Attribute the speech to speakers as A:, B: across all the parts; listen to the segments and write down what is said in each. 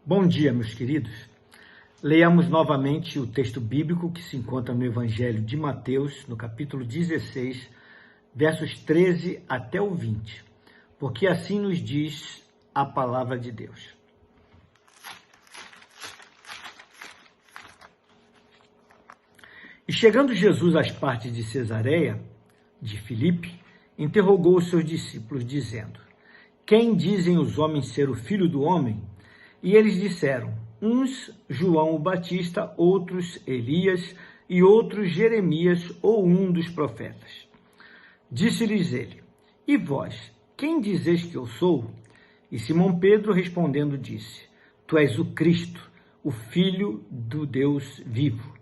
A: Bom dia, meus queridos. Leiamos novamente o texto bíblico que se encontra no Evangelho de Mateus, no capítulo 16, versos 13 até o 20, porque assim nos diz a palavra de Deus. E chegando Jesus às partes de Cesareia, de Filipe, interrogou os seus discípulos, dizendo: Quem dizem os homens ser o Filho do Homem? E eles disseram, uns João o Batista, outros Elias e outros Jeremias ou um dos profetas. Disse-lhes ele: E vós, quem dizeis que eu sou? E Simão Pedro respondendo disse: Tu és o Cristo, o Filho do Deus vivo.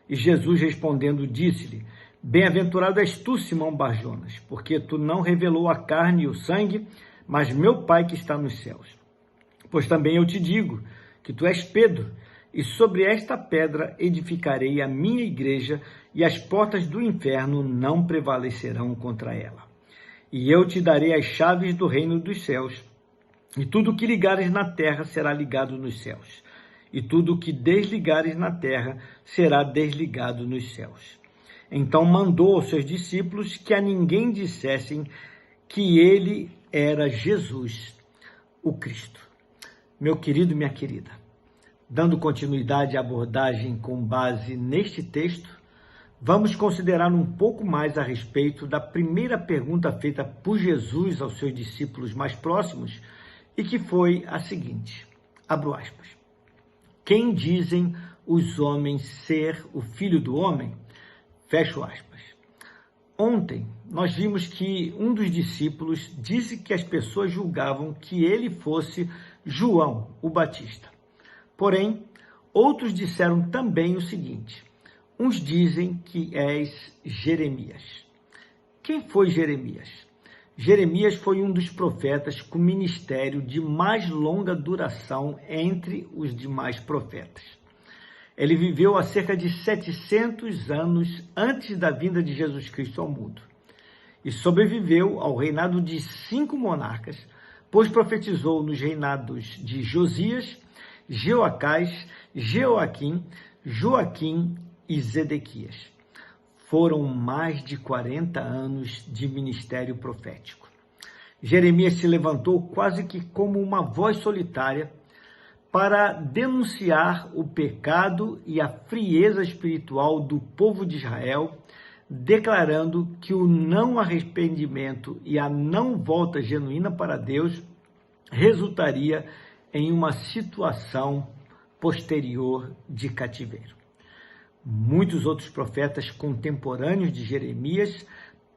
A: E Jesus respondendo disse-lhe: Bem-aventurado és tu, Simão Bar-Jonas, porque tu não revelou a carne e o sangue, mas meu Pai que está nos céus. Pois também eu te digo que tu és Pedro, e sobre esta pedra edificarei a minha igreja, e as portas do inferno não prevalecerão contra ela. E eu te darei as chaves do reino dos céus, e tudo o que ligares na terra será ligado nos céus, e tudo o que desligares na terra será desligado nos céus. Então mandou aos seus discípulos que a ninguém dissessem que ele era Jesus, o Cristo. Meu querido, minha querida, dando continuidade à abordagem com base neste texto, vamos considerar um pouco mais a respeito da primeira pergunta feita por Jesus aos seus discípulos mais próximos, e que foi a seguinte, abro aspas: Quem dizem os homens ser o Filho do Homem? Fecho aspas. Ontem, nós vimos que um dos discípulos disse que as pessoas julgavam que ele fosse João, o Batista. Porém, outros disseram também o seguinte: uns dizem que és Jeremias. Quem foi Jeremias? Jeremias foi um dos profetas com ministério de mais longa duração entre os demais profetas. Ele viveu há cerca de 700 anos antes da vinda de Jesus Cristo ao mundo e sobreviveu ao reinado de 5 monarcas, pois profetizou nos reinados de Josias, Jeoacás, Jeoaquim, Joaquim e Zedequias. Foram mais de 40 anos de ministério profético. Jeremias se levantou quase que como uma voz solitária para denunciar o pecado e a frieza espiritual do povo de Israel, declarando que o não arrependimento e a não volta genuína para Deus resultaria em uma situação posterior de cativeiro. Muitos outros profetas contemporâneos de Jeremias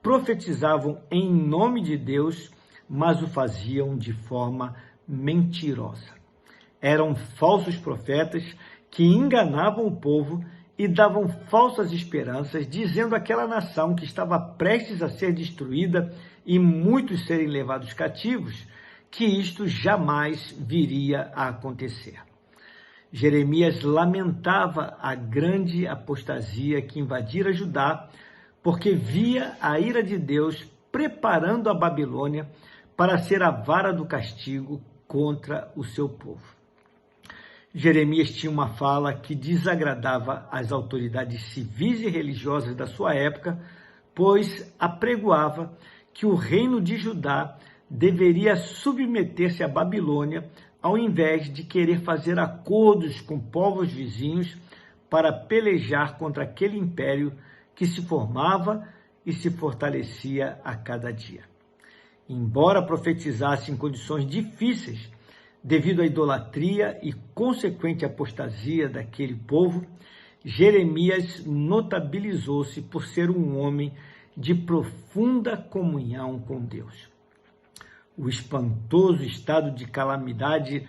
A: profetizavam em nome de Deus, mas o faziam de forma mentirosa. Eram falsos profetas que enganavam o povo e davam falsas esperanças, dizendo àquela nação que estava prestes a ser destruída e muitos serem levados cativos, que isto jamais viria a acontecer. Jeremias lamentava a grande apostasia que invadira Judá, porque via a ira de Deus preparando a Babilônia para ser a vara do castigo contra o seu povo. Jeremias tinha uma fala que desagradava as autoridades civis e religiosas da sua época, pois apregoava que o reino de Judá deveria submeter-se à Babilônia, ao invés de querer fazer acordos com povos vizinhos para pelejar contra aquele império que se formava e se fortalecia a cada dia. Embora profetizasse em condições difíceis, devido à idolatria e consequente apostasia daquele povo, Jeremias notabilizou-se por ser um homem de profunda comunhão com Deus. O espantoso estado de calamidade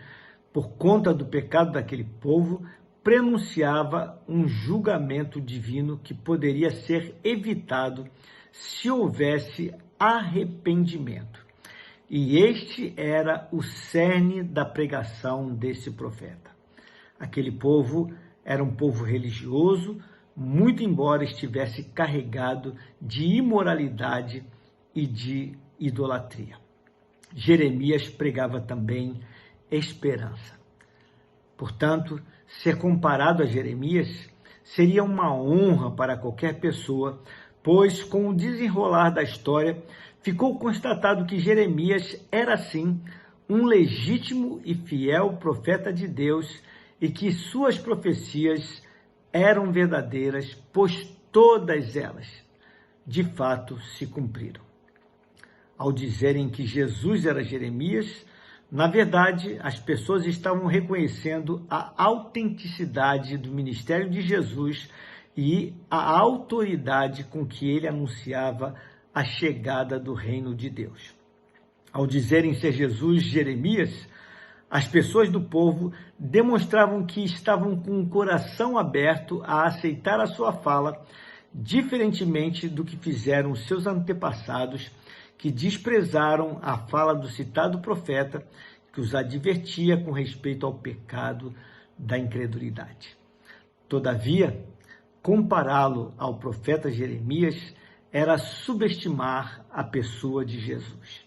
A: por conta do pecado daquele povo prenunciava um julgamento divino que poderia ser evitado se houvesse arrependimento. E este era o cerne da pregação desse profeta. Aquele povo era um povo religioso, muito embora estivesse carregado de imoralidade e de idolatria. Jeremias pregava também esperança. Portanto, ser comparado a Jeremias seria uma honra para qualquer pessoa, pois com o desenrolar da história ficou constatado que Jeremias era sim um legítimo e fiel profeta de Deus e que suas profecias eram verdadeiras, pois todas elas, de fato, se cumpriram. Ao dizerem que Jesus era Jeremias, na verdade, as pessoas estavam reconhecendo a autenticidade do ministério de Jesus e a autoridade com que ele anunciava a chegada do reino de Deus. Ao dizerem ser Jesus Jeremias, as pessoas do povo demonstravam que estavam com o coração aberto a aceitar a sua fala, diferentemente do que fizeram seus antepassados, que desprezaram a fala do citado profeta, que os advertia com respeito ao pecado da incredulidade. Todavia, compará-lo ao profeta Jeremias era subestimar a pessoa de Jesus.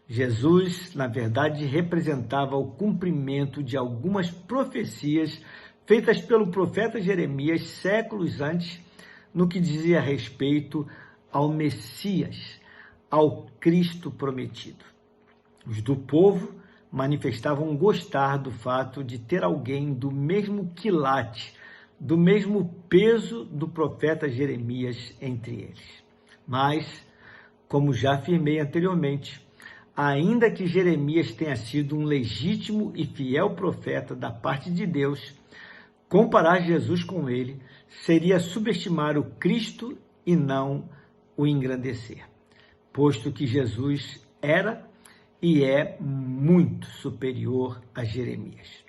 A: Jesus, na verdade, representava o cumprimento de algumas profecias feitas pelo profeta Jeremias séculos antes, no que dizia respeito ao Messias, ao Cristo prometido. Os do povo manifestavam gostar do fato de ter alguém do mesmo quilate, do mesmo peso do profeta Jeremias entre eles. Mas, como já afirmei anteriormente, ainda que Jeremias tenha sido um legítimo e fiel profeta da parte de Deus, comparar Jesus com ele seria subestimar o Cristo e não o engrandecer, posto que Jesus era e é muito superior a Jeremias.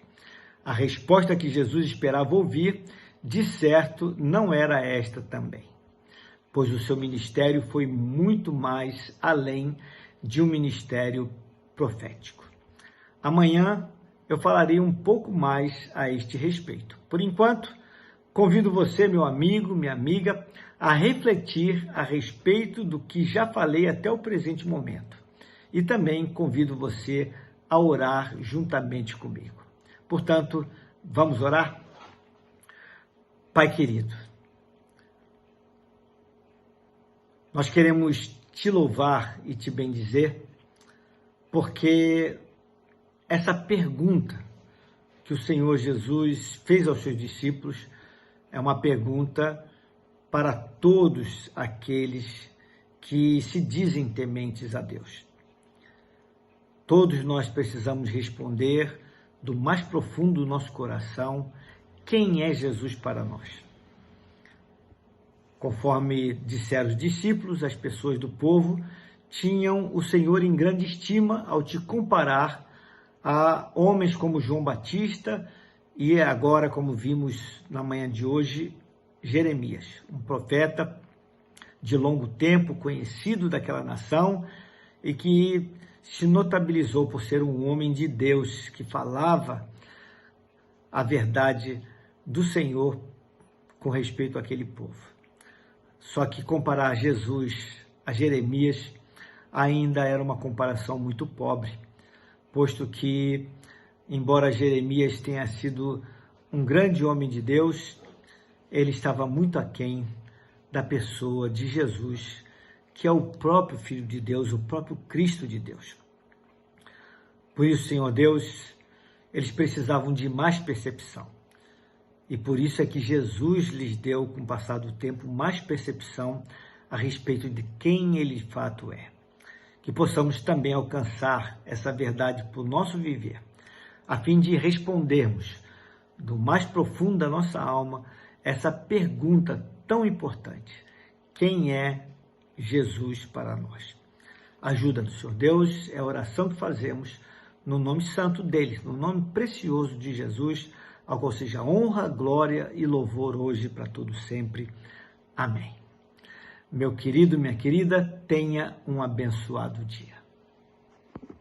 A: A resposta que Jesus esperava ouvir, de certo, não era esta também, pois o seu ministério foi muito mais além de um ministério profético. Amanhã eu falarei um pouco mais a este respeito. Por enquanto, convido você, meu amigo, minha amiga, a refletir a respeito do que já falei até o presente momento. E também convido você a orar juntamente comigo. Portanto, vamos orar? Pai querido, nós queremos te louvar e te bendizer, porque essa pergunta que o Senhor Jesus fez aos seus discípulos é uma pergunta para todos aqueles que se dizem tementes a Deus. Todos nós precisamos responder do mais profundo do nosso coração quem é Jesus para nós. Conforme disseram os discípulos, as pessoas do povo tinham o Senhor em grande estima ao te comparar a homens como João Batista e agora, como vimos na manhã de hoje, Jeremias, um profeta de longo tempo, conhecido daquela nação e que se notabilizou por ser um homem de Deus que falava a verdade do Senhor com respeito àquele povo. Só que comparar Jesus a Jeremias ainda era uma comparação muito pobre, posto que, embora Jeremias tenha sido um grande homem de Deus, ele estava muito aquém da pessoa de Jesus, que é o próprio Filho de Deus, o próprio Cristo de Deus. Por isso, Senhor Deus, eles precisavam de mais percepção. E por isso é que Jesus lhes deu, com o passar do tempo, mais percepção a respeito de quem ele de fato é. Que possamos também alcançar essa verdade por nosso viver, a fim de respondermos do mais profundo da nossa alma essa pergunta tão importante: quem é Jesus para nós? Ajuda-nos, Senhor Deus, é a oração que fazemos no nome santo dele, no nome precioso de Jesus, ao qual seja honra, glória e louvor hoje para todos sempre. Amém. Meu querido, minha querida, tenha um abençoado dia.